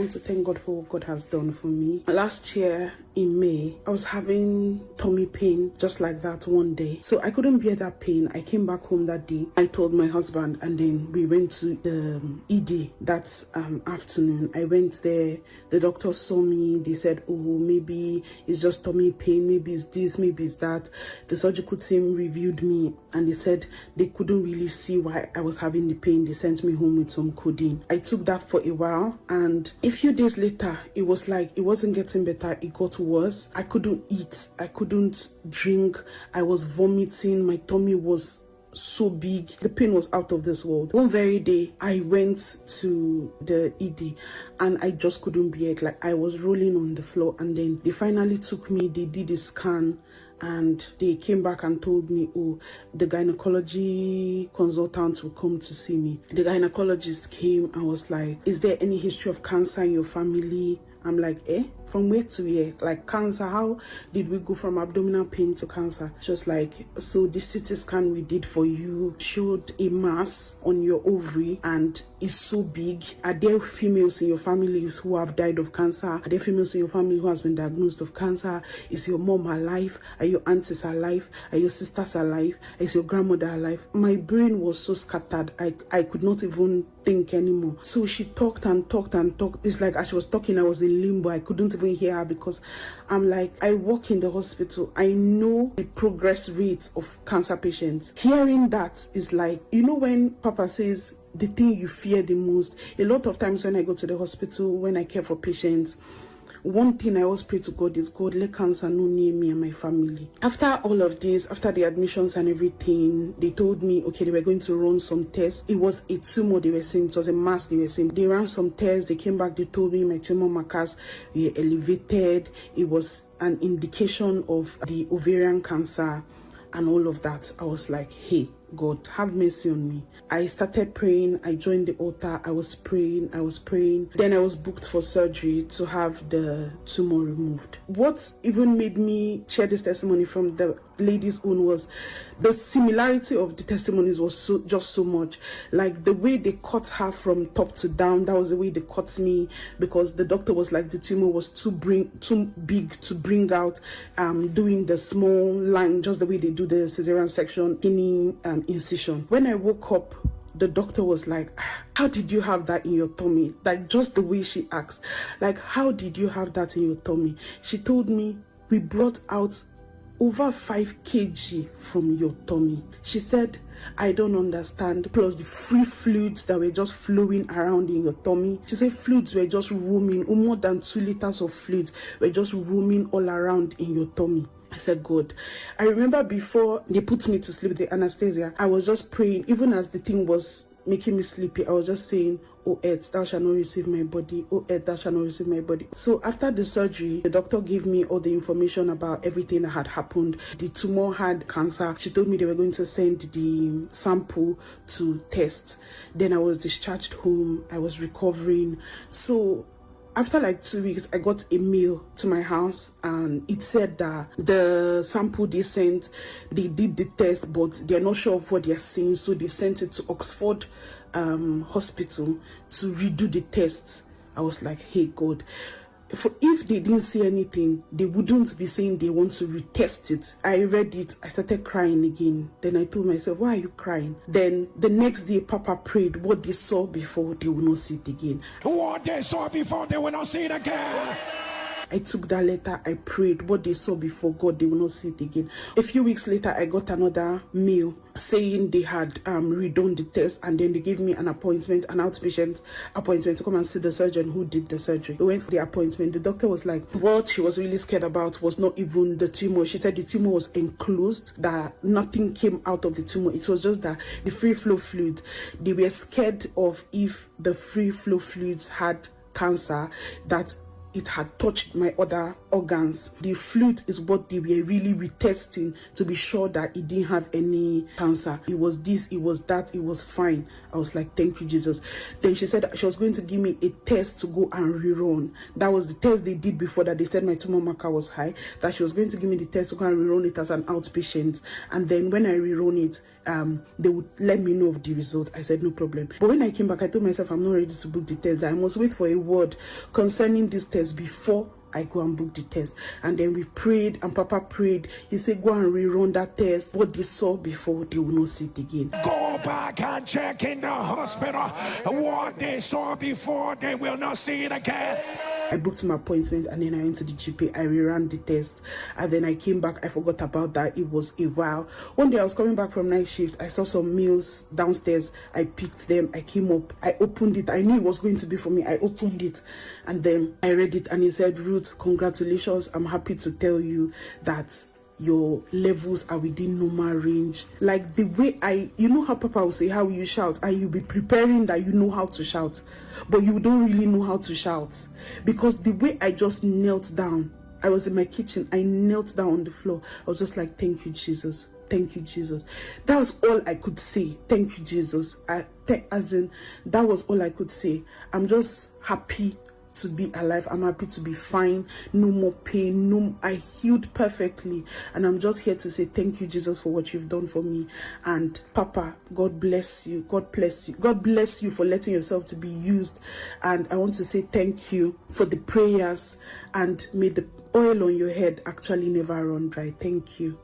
want to thank God for what God has done for me. Last year in May, I was having tummy pain just like that one day. So I couldn't bear that pain. I came back home that day. I told my husband and then we went to the ED that afternoon. I went there. The doctor saw me. They said, oh, maybe it's just tummy pain. Maybe it's this, maybe it's that. The surgical team reviewed me and they said they couldn't really see why I was having the pain. They sent me home with some codeine. I took that for a while and a few days later, it was like it wasn't getting better. It got worse. I couldn't eat. I couldn't drink. I was vomiting. My tummy was so big. The pain was out of this world. One very day, I went to the ED and I just couldn't bear it. Like I was rolling on the floor and then they finally took me. They did a scan and they came back and told me, oh, the gynecology consultant will come to see me. The gynecologist came and was like, is there any history of cancer in your family? I'm like, from where to where? Like cancer, how did we go from abdominal pain to cancer? Just like, so the CT scan we did for you showed a mass on your ovary and it's so big. Are there females in your family who have died of cancer? Are there females in your family who has been diagnosed of cancer? Is your mom alive? Are your aunties alive? Are your sisters alive? Is your grandmother alive? My brain was so scattered. I could not even think anymore. So she talked and talked and talked. It's like as she was talking, I was in limbo. I couldn't even hear her because I'm like, I work in the hospital. I know the progress rate of cancer patients. Hearing that is like, you know, when Papa says the thing you fear the most. A lot of times when I go to the hospital, when I care for patients, one thing I always pray to God is, God, let cancer not near me and my family. After all of this, after the admissions and everything, they told me, okay, they were going to run some tests. It was a tumor they were saying. It was a mass they were saying. They ran some tests. They came back. They told me my tumor markers were elevated. It was an indication of the ovarian cancer and all of that. I was like, hey, God, have mercy on me. I started praying. I joined the altar. I was praying. Then I was booked for surgery to have the tumor removed. What even made me share this testimony from the lady's own was the similarity of the testimonies was so much. Like the way they cut her from top to down, that was the way they cut me, because the doctor was like the tumor was too big to bring out, doing the small line, just the way they do the cesarean section, incision. When I woke up, the doctor was like, how did you have that in your tummy? Like just the way she asked, like, how did you have that in your tummy? She told me, we brought out over 5 kg from your tummy. She said, I don't understand. Plus the free fluids that were just flowing around in your tummy. She said fluids were just roaming, more than 2 liters of fluids were just roaming all around in your tummy. I said, God. I remember before they put me to sleep, the anesthesia, I was just praying. Even as the thing was making me sleepy, I was just saying, O earth, thou shalt not receive my body. O earth, thou shalt not receive my body. So after the surgery, the doctor gave me all the information about everything that had happened. The tumor had cancer. She told me they were going to send the sample to test. Then I was discharged home. I was recovering. So after like 2 weeks, I got a mail to my house and it said that the sample they sent, they did the test, but they're not sure of what they're seeing. So they've sent it to Oxford Hospital to redo the tests. I was like, hey, God. If they didn't say anything, they wouldn't be saying they want to retest it. I read it. I started crying again. Then I told myself, why are you crying? Then the next day, Papa prayed. What they saw before, they will not see it again. What they saw before, they will not see it again. I took that letter, I prayed. What they saw before, God, they will not see it again. A few weeks later, I got another mail saying they had redone the test, and then they gave me an appointment, an outpatient appointment, to come and see the surgeon who did the surgery. We went for the appointment. The doctor was like, what she was really scared about was not even the tumor. She said the tumor was enclosed, that nothing came out of the tumor. It was just that the free flow fluid. They were scared of if the free flow fluids had cancer, that it had touched my other organs. The fluid is what they were really retesting to be sure that it didn't have any cancer. It was this, it was that, it was fine. I was like, thank you, Jesus. Then she said she was going to give me a test to go and rerun. That was the test they did before that. They said my tumor marker was high, that she was going to give me the test to go and rerun it as an outpatient. And then when I rerun it, they would let me know of the result. I said, no problem. But when I came back, I told myself I'm not ready to book the test, that I must wait for a word concerning this test before I go and book the test. And then we prayed, and Papa prayed. He said, go and rerun that test. What they saw before, they will not see it again. Go back and check in the hospital. What they saw before, they will not see it again. I booked my appointment, and then I went to the GP. I reran the test, and then I came back. I forgot about that. It was a while. One day I was coming back from night shift. I saw some meals downstairs. I picked them. I came up. I opened it. I knew it was going to be for me. I opened it, and then I read it, and it said, Ruth, congratulations. I'm happy to tell you that your levels are within normal range. Like the way you know how Papa will say, how you shout, and you'll be preparing that you know how to shout, but you don't really know how to shout, because the way I just knelt down, I was in my kitchen, I knelt down on the floor. I was just like, thank you, Jesus. Thank you, Jesus. That was all I could say. Thank you, Jesus. That was all I could say. I'm just happy to be alive. I'm happy to be fine. No more pain. I healed perfectly. And I'm just here to say thank you, Jesus, for what you've done for me. And Papa, God bless you. God bless you. God bless you for letting yourself to be used. And I want to say thank you for the prayers, and may the oil on your head actually never run dry. Thank you.